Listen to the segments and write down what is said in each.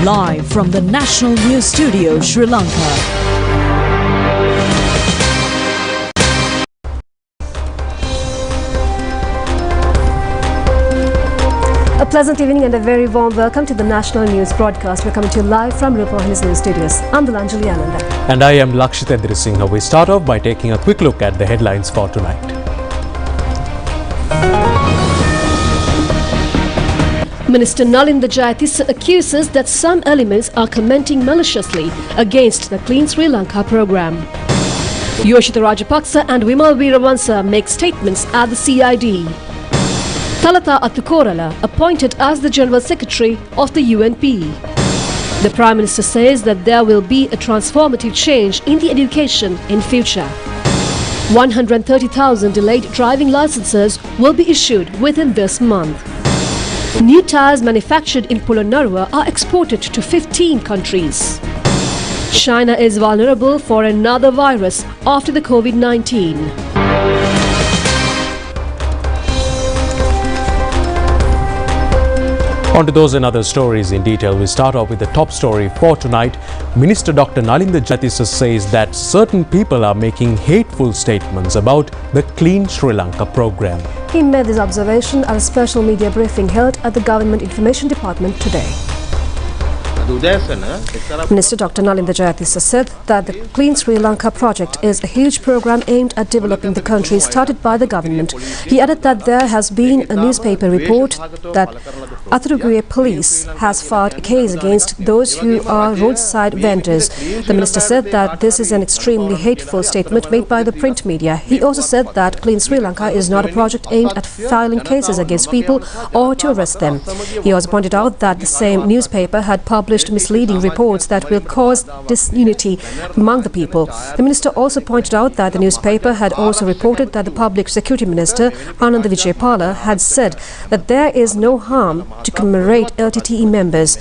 live from the National News Studio, Sri Lanka. A pleasant evening and a very warm welcome to the National News broadcast. We're coming to you live from Rupavahini's News Studios. I'm Anjali Ananda. And I am Lakshitendra Singh. We start off by taking a quick look at the headlines for tonight. Minister Nalinda Jayatissa accuses that some elements are commenting maliciously against the Clean Sri Lanka program. Yoshitha Rajapaksa and Wimal Weerawansa make statements at the CID. Thalatha Attukorala appointed as the General Secretary of the UNP. The Prime Minister says that there will be a transformative change in the education in future. 130,000 delayed driving licenses will be issued within this month. New tires manufactured in Polonnaruwa are exported to 15 countries. China is vulnerable for another virus after the COVID-19. On to those and other stories in detail. We start off with the top story for tonight. Minister Dr. Nalinda Jayatissa says that certain people are making hateful statements about the Clean Sri Lanka program. He made this observation at a special media briefing held at the Government Information Department today. Minister Dr. Nalinda Jayatissa said that the Clean Sri Lanka project is a huge program aimed at developing the country started by the government. He added that there has been a newspaper report that Athuruguya police has filed a case against those who are roadside vendors. The minister said that this is an extremely hateful statement made by the print media. He also said that Clean Sri Lanka is not a project aimed at filing cases against people or to arrest them. He also pointed out that the same newspaper had published misleading reports that will cause disunity among the people. The minister also pointed out that the newspaper had also reported that the Public Security Minister Ananda Vijayapala had said that there is no harm to commemorate LTTE members.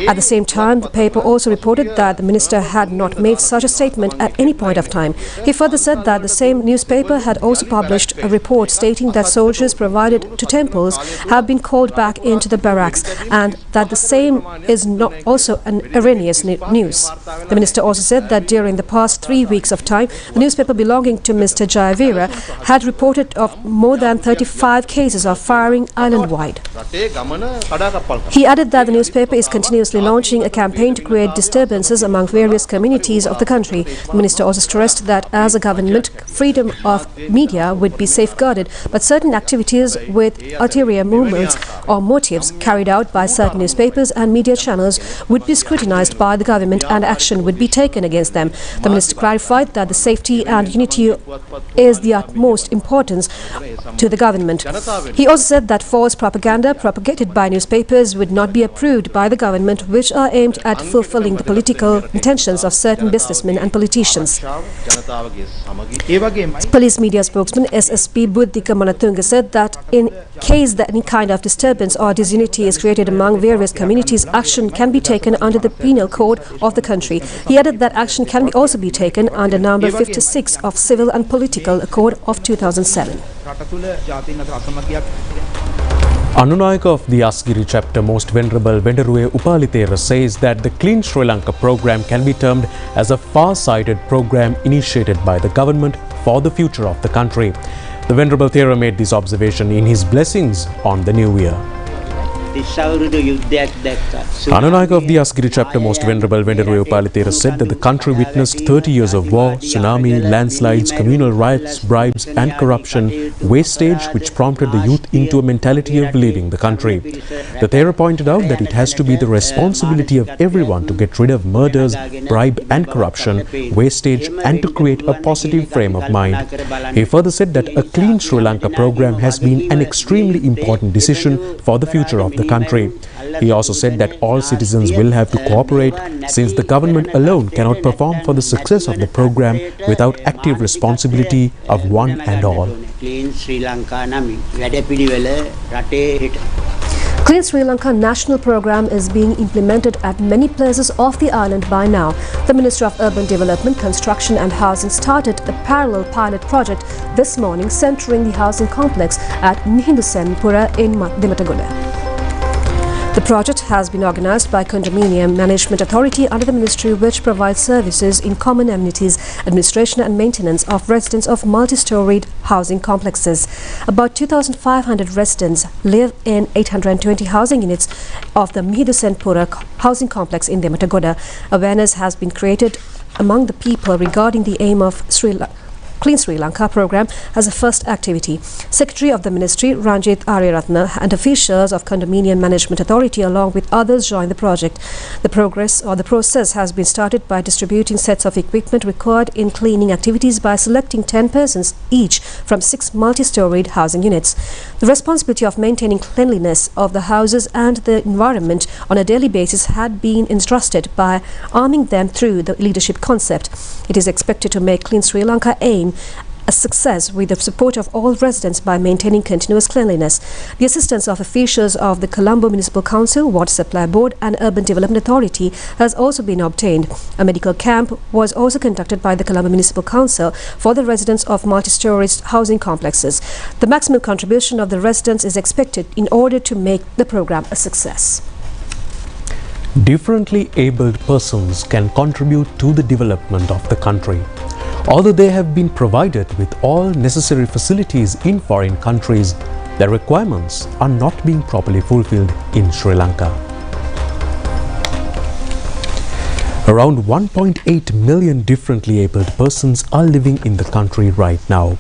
At the same time, the paper also reported that the minister had not made such a statement at any point of time. He further said that the same newspaper had also published a report stating that soldiers provided to temples have been called back into the barracks and that the same is not also an erroneous news. The minister also said that during the past 3 weeks of time, the newspaper belonging to Mr. Jayavira had reported of more than 35 cases of firing island-wide. He added that the newspaper is continuously launching a campaign to create disturbances among various communities of the country. The minister also stressed that as a government, freedom of media would be safeguarded, but certain activities with ulterior movements or motives carried out by certain newspapers and media channels would be scrutinized by the government and action would be taken against them. The minister clarified that the safety and unity is the utmost importance to the government. He also said that false propaganda propagated by newspapers would not be approved by the government, which are aimed at fulfilling the political intentions of certain businessmen and politicians. Police media spokesman SSP Buddhika Manatunga said that in case that any kind of disturbance or disunity is created among various communities, action can be taken under the penal code of the country. He added that action can also be taken under number 56 of Civil and Political Code of 2007. Anunayaka of the Asgiri chapter, Most Venerable Vendaruwe Upalitera, says that the Clean Sri Lanka program can be termed as a far-sighted program initiated by the government for the future of the country. The Venerable Thera made this observation in his blessings on the new year. Anunayaka of the Asgiri chapter, Most Venerable Vendaruwe Upalitera, said that the country witnessed 30 years of war, tsunami, landslides, communal riots, bribes and corruption, wastage which prompted the youth into a mentality of leaving the country. The Thera pointed out that it has to be the responsibility of everyone to get rid of murders, bribe and corruption, wastage and to create a positive frame of mind. He further said that a Clean Sri Lanka program has been an extremely important decision for the future of the country. He also said that all citizens will have to cooperate since the government alone cannot perform for the success of the program without active responsibility of one and all. Clean Sri Lanka national program is being implemented at many places of the island by now. The Ministry of Urban Development, Construction and Housing started a parallel pilot project this morning centering the housing complex at Nihindusenpura in Dimataguda. The project has been organized by Condominium Management Authority under the ministry, which provides services in common amenities, administration and maintenance of residents of multi-storied housing complexes. About 2,500 residents live in 820 housing units of the Mihidu Senpura housing complex in Dematagoda. Awareness has been created among the people regarding the aim of Clean Sri Lanka program as a first activity. Secretary of the Ministry Ranjit Aryaratna and officials of Condominium Management Authority along with others joined the project. The process has been started by distributing sets of equipment required in cleaning activities by selecting 10 persons each from 6 multi-storied housing units. The responsibility of maintaining cleanliness of the houses and the environment on a daily basis had been entrusted by arming them through the leadership concept. It is expected to make Clean Sri Lanka aim a success with the support of all residents by maintaining continuous cleanliness. The assistance of officials of the Colombo Municipal Council, Water Supply Board and Urban Development Authority has also been obtained. A medical camp was also conducted by the Colombo Municipal Council for the residents of multi-story housing complexes. The maximum contribution of the residents is expected in order to make the program a success. Differently abled persons can contribute to the development of the country. Although they have been provided with all necessary facilities in foreign countries, their requirements are not being properly fulfilled in Sri Lanka. Around 1.8 million differently abled persons are living in the country right now.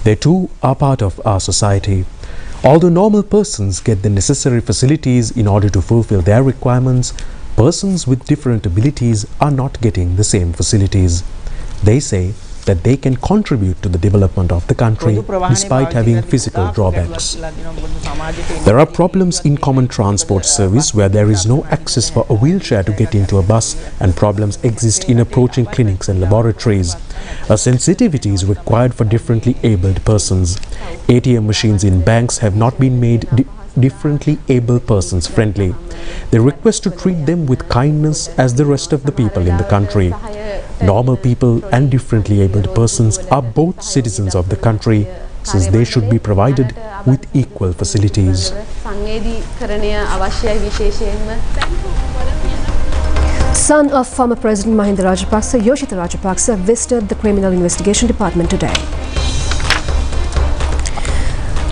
They too are part of our society. Although normal persons get the necessary facilities in order to fulfill their requirements, persons with different abilities are not getting the same facilities. They say that they can contribute to the development of the country despite having physical drawbacks. There are problems in common transport service where there is no access for a wheelchair to get into a bus, and problems exist in approaching clinics and laboratories. A sensitivity is required for differently abled persons. ATM machines in banks have not been made differently abled persons friendly. They request to treat them with kindness as the rest of the people in the country. Normal people and differently abled persons are both citizens of the country, since they should be provided with equal facilities. Son of former President Mahinda Rajapaksa, Yoshita Rajapaksa, visited the Criminal Investigation Department today.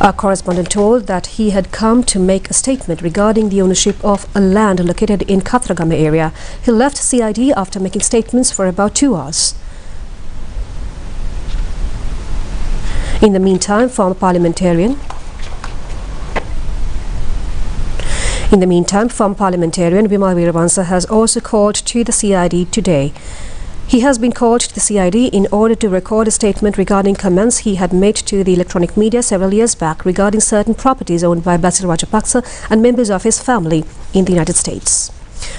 Our correspondent told that he had come to make a statement regarding the ownership of a land located in Kathragama area. He left CID after making statements for about 2 hours. In the meantime, former parliamentarian Vimal Veeravansa has also called to the CID today. He has been called to the CID in order to record a statement regarding comments he had made to the electronic media several years back regarding certain properties owned by Basil Rajapaksa and members of his family in the United States.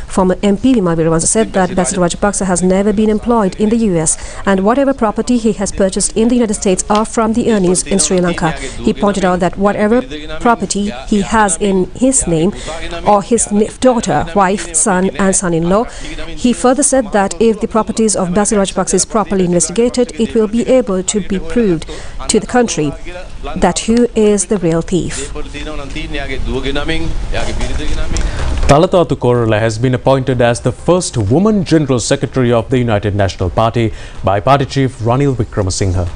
Former MP Vimal Veeravansa said that Basil Rajapaksa has never been employed in the US and whatever property he has purchased in the United States are from the earnings in Sri Lanka. He pointed out that whatever property he has in his name or his daughter, wife, son and son-in-law, he further said that if the properties of Basil Rajapaksa is properly investigated, it will be able to be proved to the country that who is the real thief. Talathathu Korala has been appointed as the first woman General Secretary of the United National Party by Party Chief Ranil Wickramasinghe.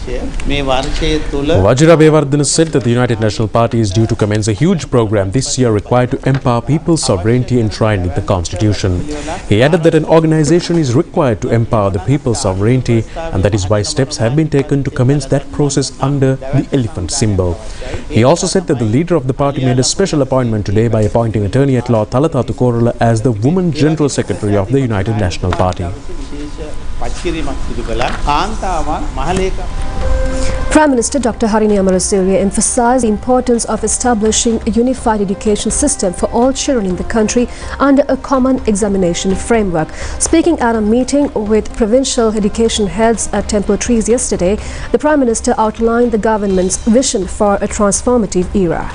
Vajira Bewardena said that the United National Party is due to commence a huge program this year required to empower people's sovereignty enshrined in the Constitution. He added that an organization is required to empower the people's sovereignty, and that is why steps have been taken to commence that process under the elephant symbol. He also said that the leader of the party made a special appointment today by appointing Attorney at Law Talathathu Korala as the Woman General Secretary of the United National Party. Prime Minister Dr. Harini Amarasuriya emphasized the importance of establishing a unified education system for all children in the country under a common examination framework. Speaking at a meeting with provincial education heads at Temple Trees yesterday, the Prime Minister outlined the government's vision for a transformative era.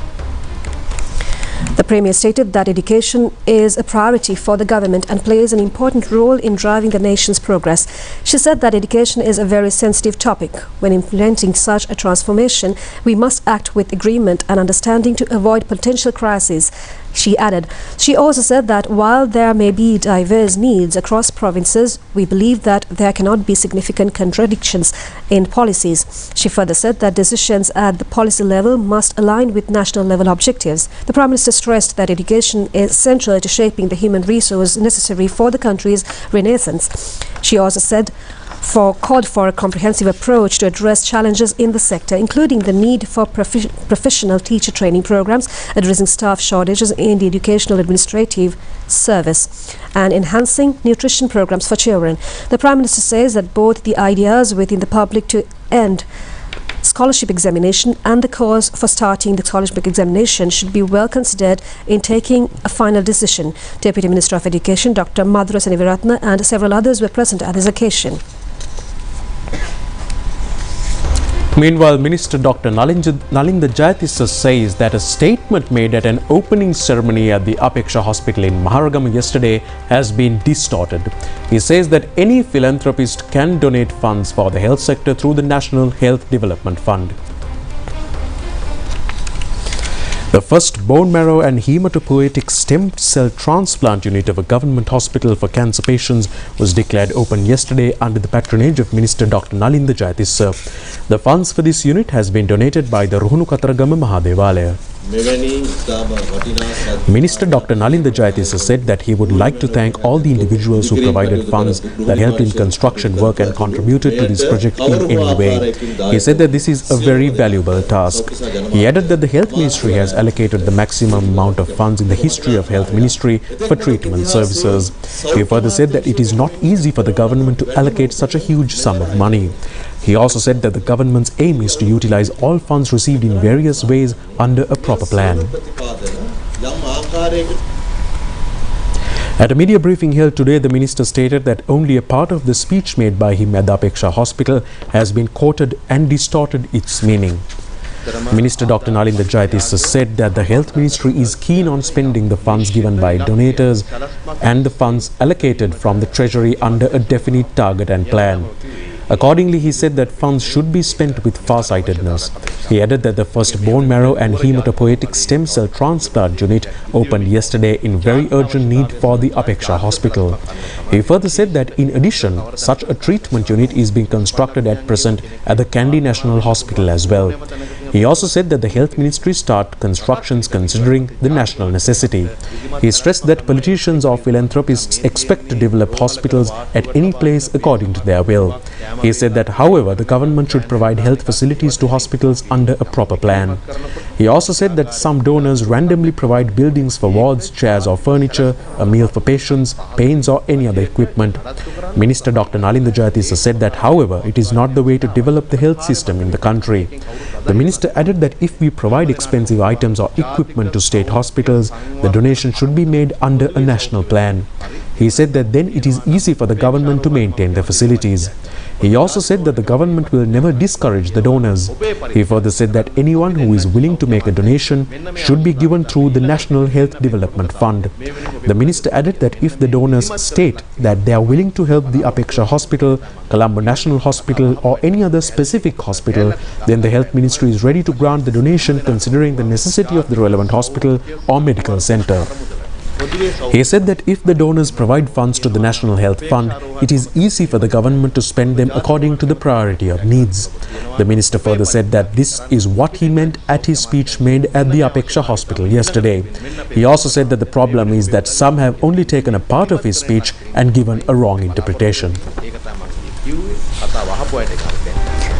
The Premier stated that education is a priority for the government and plays an important role in driving the nation's progress. She said that education is a very sensitive topic. When implementing such a transformation, we must act with agreement and understanding to avoid potential crises, she added. She also said that while there may be diverse needs across provinces, we believe that there cannot be significant contradictions in policies. She further said that decisions at the policy level must align with national level objectives. The Prime Minister stressed that education is central to shaping the human resource necessary for the country's renaissance. She also said called for a comprehensive approach to address challenges in the sector, including the need for professional teacher training programs, addressing staff shortages in the educational administrative service, and enhancing nutrition programs for children. The Prime Minister says that both the ideas within the public to end scholarship examination and the cause for starting the scholarship examination should be well considered in taking a final decision. Deputy Minister of Education Dr. Matra and several others were present at this occasion. Meanwhile, Minister Dr. Nalinda Jayatissa says that a statement made at an opening ceremony at the Apeksha Hospital in Maharagama yesterday has been distorted. He says that any philanthropist can donate funds for the health sector through the National Health Development Fund. The first bone marrow and hematopoietic stem cell transplant unit of a government hospital for cancer patients was declared open yesterday under the patronage of Minister Dr. Nalinda Jayatissa. The funds for this unit has been donated by the Ruhunu Kataragama Mahadevalaya. Minister Dr. Nalinda Jayatissa said that he would like to thank all the individuals who provided funds that helped in construction work and contributed to this project in any way. He said that this is a very valuable task. He added that the Health Ministry has allocated the maximum amount of funds in the history of Health Ministry for treatment services. He further said that it is not easy for the government to allocate such a huge sum of money. He also said that the government's aim is to utilize all funds received in various ways under a proper plan. At a media briefing held today, the minister stated that only a part of the speech made by him at the Apeksha Hospital has been quoted and distorted its meaning. Minister Dr. Nalinda Jayatissa said that the Health Ministry is keen on spending the funds given by donators and the funds allocated from the Treasury under a definite target and plan. Accordingly, he said that funds should be spent with far-sightedness. He added that the first bone marrow and hematopoietic stem cell transplant unit opened yesterday in very urgent need for the Apeksha Hospital. He further said that in addition, such a treatment unit is being constructed at present at the Kandy National Hospital as well. He also said that the Health Ministry start constructions considering the national necessity. He stressed that politicians or philanthropists expect to develop hospitals at any place according to their will. He said that, however, the government should provide health facilities to hospitals under a proper plan. He also said that some donors randomly provide buildings for wards, chairs or furniture, a meal for patients, paints or any other equipment. Minister Dr. Nalinda Jayatissa said that, however, it is not the way to develop the health system in the country. The minister added that if we provide expensive items or equipment to state hospitals, the donation should be made under a national plan. He said that then it is easy for the government to maintain the facilities. He also said that the government will never discourage the donors. He further said that anyone who is willing to make a donation should be given through the National Health Development Fund. The minister added that if the donors state that they are willing to help the Apeksha Hospital, Colombo National Hospital or any other specific hospital, then the Health Ministry is ready to grant the donation considering the necessity of the relevant hospital or medical center. He said that if the donors provide funds to the National Health Fund, it is easy for the government to spend them according to the priority of needs. The minister further said that this is what he meant at his speech made at the Apeksha Hospital yesterday. He also said that the problem is that some have only taken a part of his speech and given a wrong interpretation.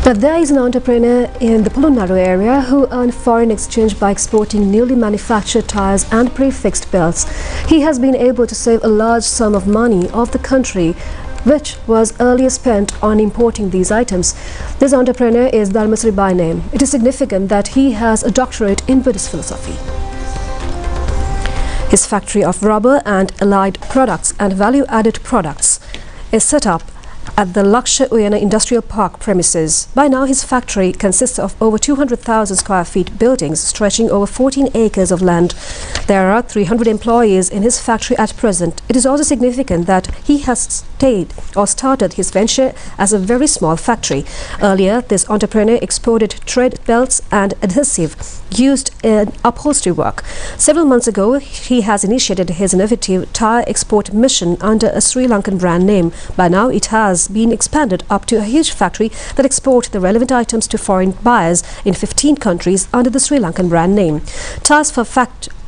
But there is an entrepreneur in the Polonnaru area who earned foreign exchange by exporting newly manufactured tires and prefixed belts. He has been able to save a large sum of money of the country, which was earlier spent on importing these items. This entrepreneur is Dharmasri by name. It is significant that he has a doctorate in Buddhist philosophy. His factory of rubber and allied products and value-added products is set up at the Laksha Uyana Industrial Park premises. By now, his factory consists of over 200,000 square feet buildings stretching over 14 acres of land. There are 300 employees in his factory at present. It is also significant that he has started his venture as a very small factory. Earlier, this entrepreneur exported thread belts and adhesive used in upholstery work. Several months ago, he has initiated his innovative tire export mission under a Sri Lankan brand name. By now, it has been expanded up to a huge factory that exports the relevant items to foreign buyers in 15 countries under the Sri Lankan brand name. Tires for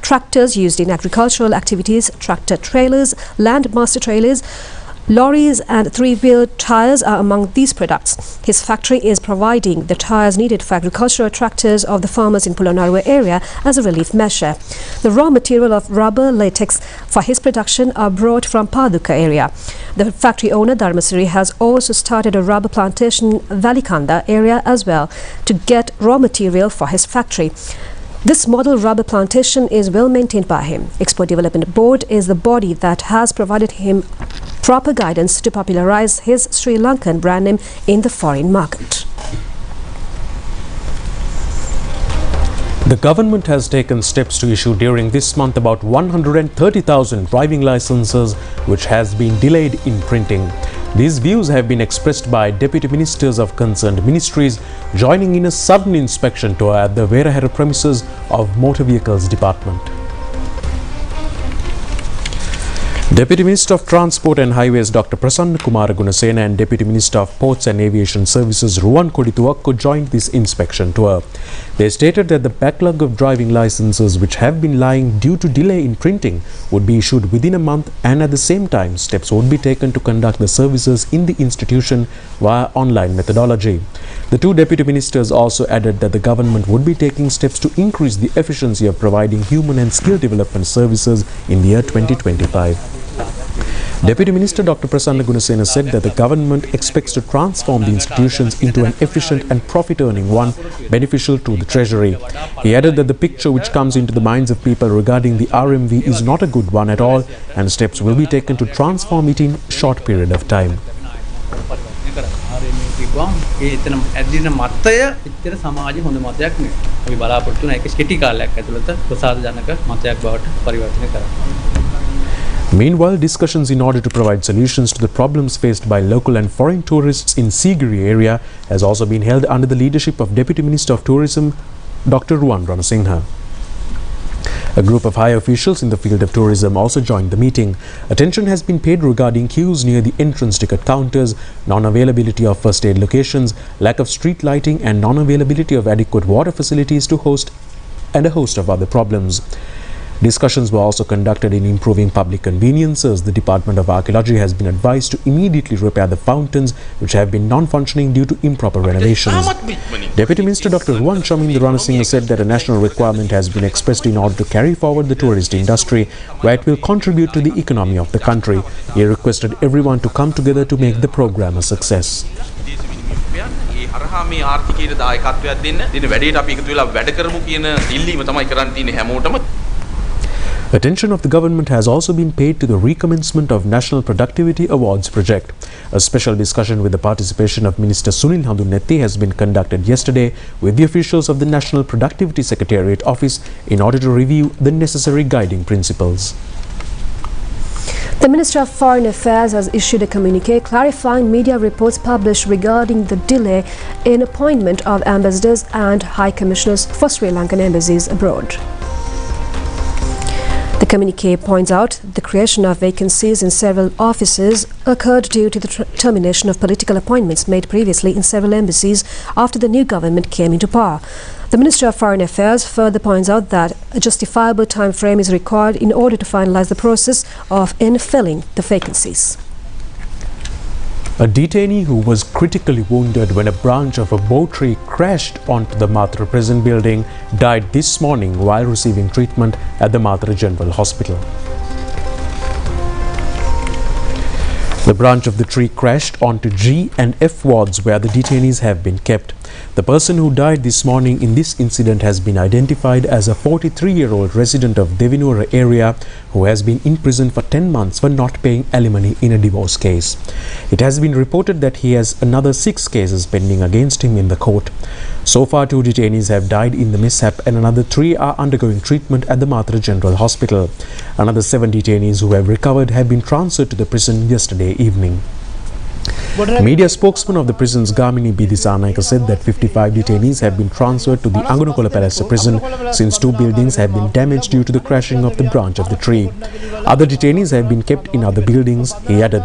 tractors used in agricultural activities, tractor trailers, land master trailers, lorries and three-wheeled tires are among these products. His factory is providing the tires needed for agricultural tractors of the farmers in Polonnaruwa area as a relief measure. The raw material of rubber latex for his production are brought from Paduka area. The factory owner Dharmasiri has also started a rubber plantation in Valikanda area as well to get raw material for his factory. This model rubber plantation is well maintained by him. Export Development Board is the body that has provided him proper guidance to popularize his Sri Lankan brand name in the foreign market. The government has taken steps to issue during this month about 130,000 driving licenses, which has been delayed in printing. These views have been expressed by deputy ministers of concerned ministries joining in a sudden inspection tour at the Verahera premises of Motor Vehicles Department. Deputy Minister of Transport and Highways Dr. Prasanna Kumara Gunasena and Deputy Minister of Ports and Aviation Services Ruwan Kodituwakko joined this inspection tour. They stated that the backlog of driving licenses which have been lying due to delay in printing would be issued within a month, and at the same time steps would be taken to conduct the services in the institution via online methodology. The two deputy ministers also added that the government would be taking steps to increase the efficiency of providing human and skill development services in the year 2025. Deputy Minister Dr. Prasanna Gunasena said that the government expects to transform the institutions into an efficient and profit-earning one, beneficial to the treasury. He added that the picture which comes into the minds of people regarding the RMV is not a good one at all, and steps will be taken to transform it in a short period of time. Meanwhile, discussions in order to provide solutions to the problems faced by local and foreign tourists in Sigiri area has also been held under the leadership of Deputy Minister of Tourism Dr. Ruwan Ranasinghe. A group of high officials in the field of tourism also joined the meeting. Attention has been paid regarding queues near the entrance ticket counters, non-availability of first aid locations, lack of street lighting and non-availability of adequate water facilities to host and a host of other problems. Discussions were also conducted in improving public conveniences. The Department of Archaeology has been advised to immediately repair the fountains which have been non-functioning due to improper renovations. Deputy Minister Dr. Ruwan Ranasinghe said that a national requirement has been expressed in order to carry forward the tourist industry, where it will contribute to the economy of the country. He requested everyone to come together to make the program a success. Attention of the government has also been paid to the recommencement of National Productivity Awards project. A special discussion with the participation of Minister Sunil Handunetti has been conducted yesterday with the officials of the National Productivity Secretariat Office in order to review the necessary guiding principles. The Minister of Foreign Affairs has issued a communique clarifying media reports published regarding the delay in appointment of ambassadors and high commissioners for Sri Lankan embassies abroad. The communique points out the creation of vacancies in several offices occurred due to the termination of political appointments made previously in several embassies after the new government came into power. The Minister of Foreign Affairs further points out that a justifiable time frame is required in order to finalize the process of infilling the vacancies. A detainee who was critically wounded when a branch of a bow tree crashed onto the Matra prison building died this morning while receiving treatment at the Matra General Hospital. The branch of the tree crashed onto G and F wards where the detainees have been kept. The person who died this morning in this incident has been identified as a 43-year-old resident of Devinura area who has been in prison for 10 months for not paying alimony in a divorce case. It has been reported that he has another 6 cases pending against him in the court. So far, 2 detainees have died in the mishap and another 3 are undergoing treatment at the Matra General Hospital. Another 7 detainees who have recovered have been transferred to the prison yesterday evening. Media spokesman of the prison's Gamini Bidisanayaka said that 55 detainees have been transferred to the Angunukola Palace prison since 2 buildings have been damaged due to the crashing of the branch of the tree. Other detainees have been kept in other buildings, he added.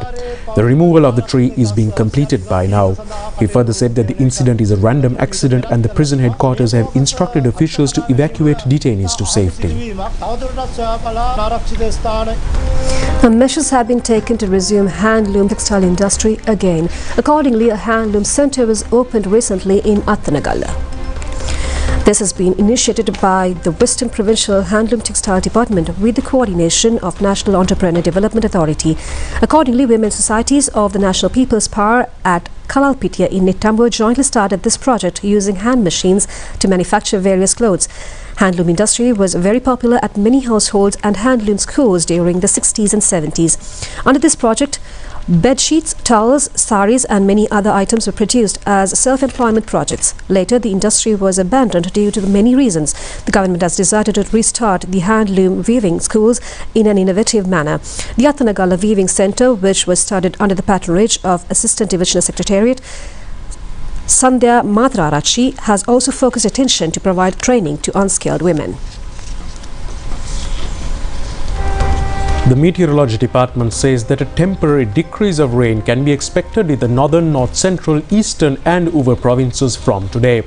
The removal of the tree is being completed by now. He further said that the incident is a random accident and the prison headquarters have instructed officials to evacuate detainees to safety. Measures have been taken to resume handloom textile industry again. Accordingly, a handloom centre was opened recently in Athanagala. This has been initiated by the Western Provincial Handloom Textile Department with the coordination of National Entrepreneur Development Authority. Accordingly, women societies of the National People's Power at Kalalpitiya in Nittambo jointly started this project using hand machines to manufacture various clothes. Handloom industry was very popular at many households and handloom schools during the 60s and 70s. Under this project, bed sheets, towels, saris and many other items were produced as self-employment projects. Later, the industry was abandoned due to many reasons. The government has decided to restart the handloom weaving schools in an innovative manner. The Athanagala Weaving Centre, which was started under the patronage of Assistant Divisional Secretariat Sandhya Matra, has also focused attention to provide training to unskilled women. The Meteorology Department says that a temporary decrease of rain can be expected in the northern, north central, eastern and Uva provinces from today.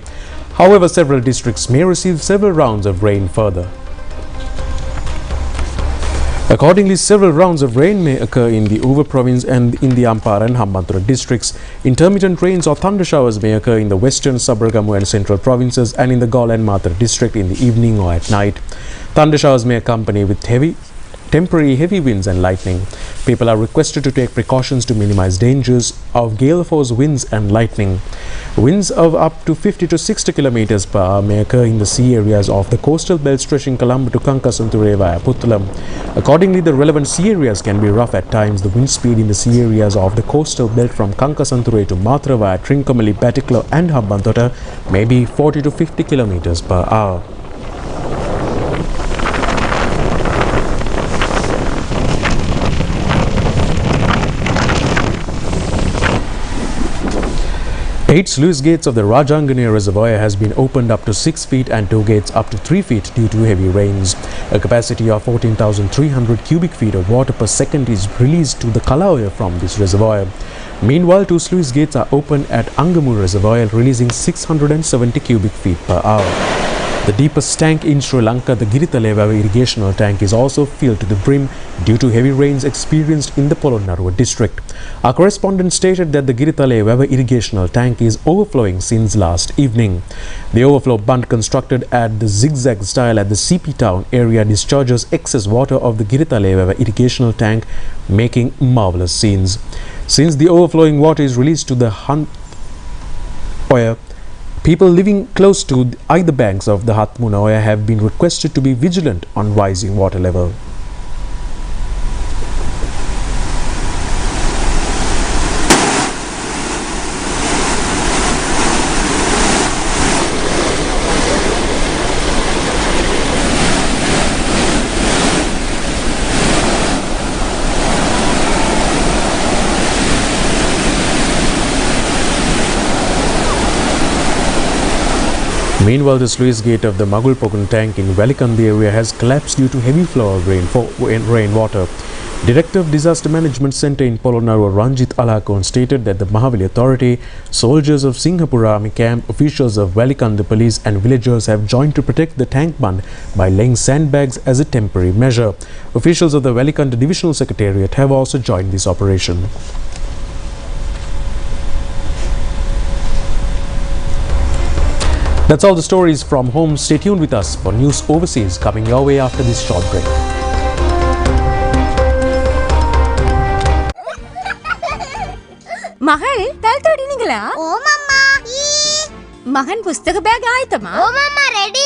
However, several districts may receive several rounds of rain further. Accordingly, several rounds of rain may occur in the Uva province and in the Ampara and Hambantota districts. Intermittent rains or thunder showers may occur in the western, Sabaragamu and central provinces and in the Galle and Matra district in the evening or at night. Thunder showers may accompany with temporary heavy winds and lightning. People are requested to take precautions to minimize dangers of gale force winds and lightning. Winds of up to 50 to 60 kilometers per hour may occur in the sea areas of the coastal belt stretching Colombo to Kankasanture via Puttalam. Accordingly, the relevant sea areas can be rough at times. The wind speed in the sea areas of the coastal belt from Kankasanture to Matra via Trincomalee, Batiklo and Hambantota may be 40 to 50 kilometers per hour. Eight sluice gates of the Rajangani Reservoir has been opened up to 6 feet and 2 gates up to 3 feet due to heavy rains. A capacity of 14,300 cubic feet of water per second is released to the Kalaoya from this reservoir. Meanwhile, 2 sluice gates are open at Angamu Reservoir, releasing 670 cubic feet per hour. The deepest tank in Sri Lanka, the Girithaleva irrigational tank, is also filled to the brim due to heavy rains experienced in the Polonnaruwa district. Our correspondent stated that the Girithaleva irrigational tank is overflowing since last evening. The overflow bund constructed at the zigzag style at the CP town area discharges excess water of the Girithaleva irrigational tank, making marvelous scenes. Since the overflowing water is released to the Handloom, people living close to either banks of the Hatmuna have been requested to be vigilant on rising water level. Meanwhile, the sluice gate of the Magulpokun tank in Valikandi area has collapsed due to heavy flow of rainwater. Director of Disaster Management Centre in Polonnaruwa, Ranjit Alakon, stated that the Mahavali Authority, soldiers of Singhapura Army Camp, officials of Valikandi Police and villagers have joined to protect the tank bund by laying sandbags as a temporary measure. Officials of the Valikandi Divisional Secretariat have also joined this operation. That's all the stories from home. Stay tuned with us for news overseas coming your way after this short break. Mahal, tal todiningala? Oh mama. මහන් පුස්තක බෑග ආයතමා. Oh මම්මා ready.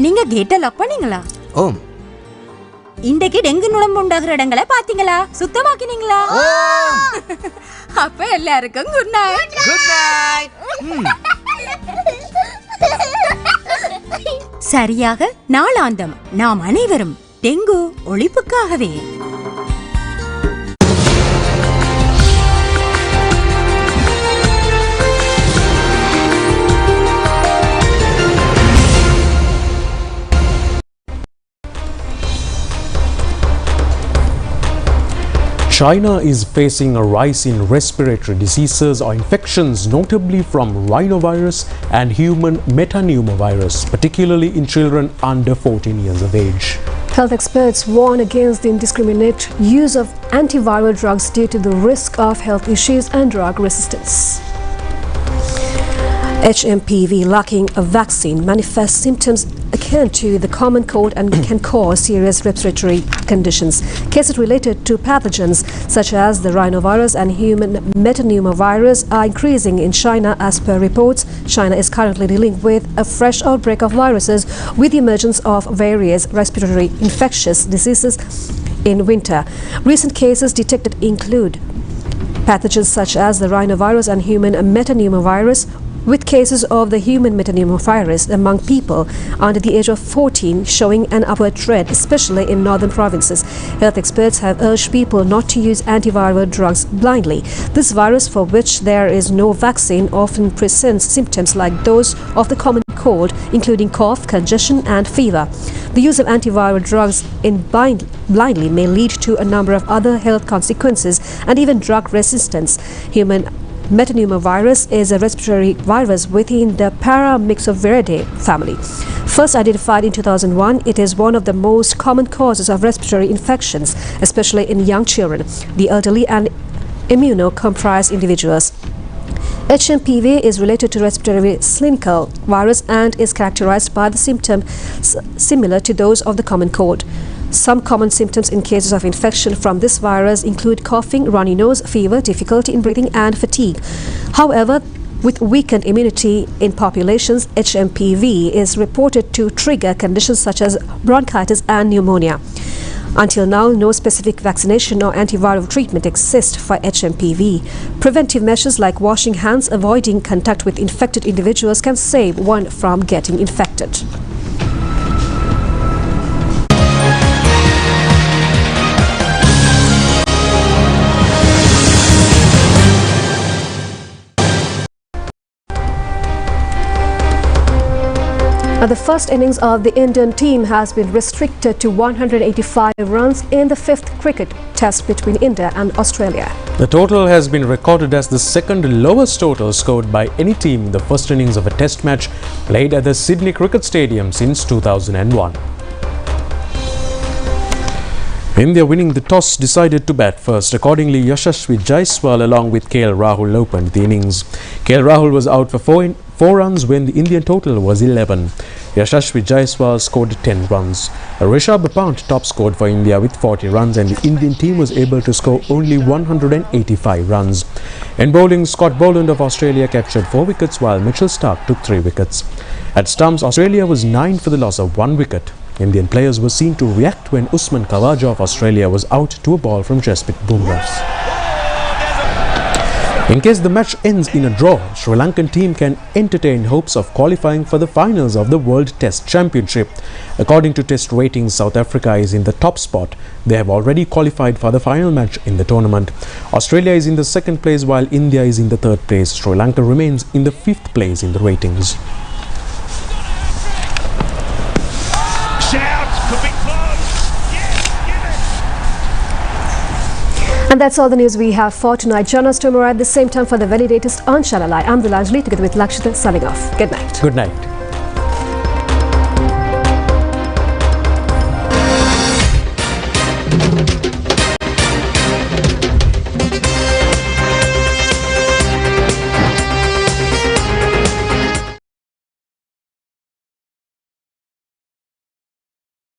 நீங்க கேட்ட lock பண்ணீங்களா? ஓம். இன்றைக்கு dengue நுளம்பு உண்டாகிற இடங்களை பாத்தீங்களா? சுத்தமாக்கினீங்களா? அப்ப எல்லாருக்கும் குட் நைட். Good night. சரியாக நாளாந்தம் நாம் அனைவரும் dengue ஒழிப்புக்காகவே. China is facing a rise in respiratory diseases or infections, notably from rhinovirus and human metapneumovirus, particularly in children under 14 years of age. Health experts warn against the indiscriminate use of antiviral drugs due to the risk of health issues and drug resistance. HMPV lacking a vaccine manifests symptoms akin to the common cold and can cause serious respiratory conditions. Cases related to pathogens such as the rhinovirus and human metapneumovirus are increasing in China as per reports. China is currently dealing with a fresh outbreak of viruses with the emergence of various respiratory infectious diseases in winter. Recent cases detected include pathogens such as the rhinovirus and human metapneumovirus, with cases of the human metapneumovirus among people under the age of 14 showing an upward trend, especially in northern provinces. Health experts have urged people not to use antiviral drugs blindly. This virus, for which there is no vaccine, often presents symptoms like those of the common cold, including cough, congestion and fever. The use of antiviral drugs blindly may lead to a number of other health consequences and even drug resistance. Human metapneumovirus is a respiratory virus within the Paramyxoviridae family. First identified in 2001, it is one of the most common causes of respiratory infections, especially in young children, the elderly and immunocompromised individuals. HMPV is related to respiratory syncytial virus and is characterized by the symptoms similar to those of the common cold. Some common symptoms in cases of infection from this virus include coughing, runny nose, fever, difficulty in breathing and fatigue. However, with weakened immunity in populations, HMPV is reported to trigger conditions such as bronchitis and pneumonia. Until now, no specific vaccination or antiviral treatment exists for HMPV. Preventive measures like washing hands, avoiding contact with infected individuals can save one from getting infected. The first innings of the Indian team has been restricted to 185 runs in the fifth cricket test between India and Australia. The total has been recorded as the second lowest total scored by any team in the first innings of a test match played at the Sydney Cricket Stadium since 2001. India winning the toss decided to bat first. Accordingly, Yashasvi Jaiswal along with KL Rahul opened the innings. KL Rahul was out for 4 runs when the Indian total was 11. Yashasvi Jaiswal scored 10 runs. Rishabh Pant top scored for India with 40 runs and the Indian team was able to score only 185 runs. In bowling, Scott Boland of Australia captured 4 wickets while Mitchell Starc took 3 wickets. At stumps, Australia was 9 for the loss of 1 wicket. Indian players were seen to react when Usman Khawaja of Australia was out to a ball from Jasprit Bumrah. In case the match ends in a draw, Sri Lankan team can entertain hopes of qualifying for the finals of the World Test Championship. According to test ratings, South Africa is in the top spot. They have already qualified for the final match in the tournament. Australia is in the second place while India is in the third place. Sri Lanka remains in the 5th place in the ratings. And that's all the news we have for tonight. Join us tomorrow at the same time for the very latest on ChannelEye. I'm Dilanjali together with Lakshita signing off. Good night. Good night.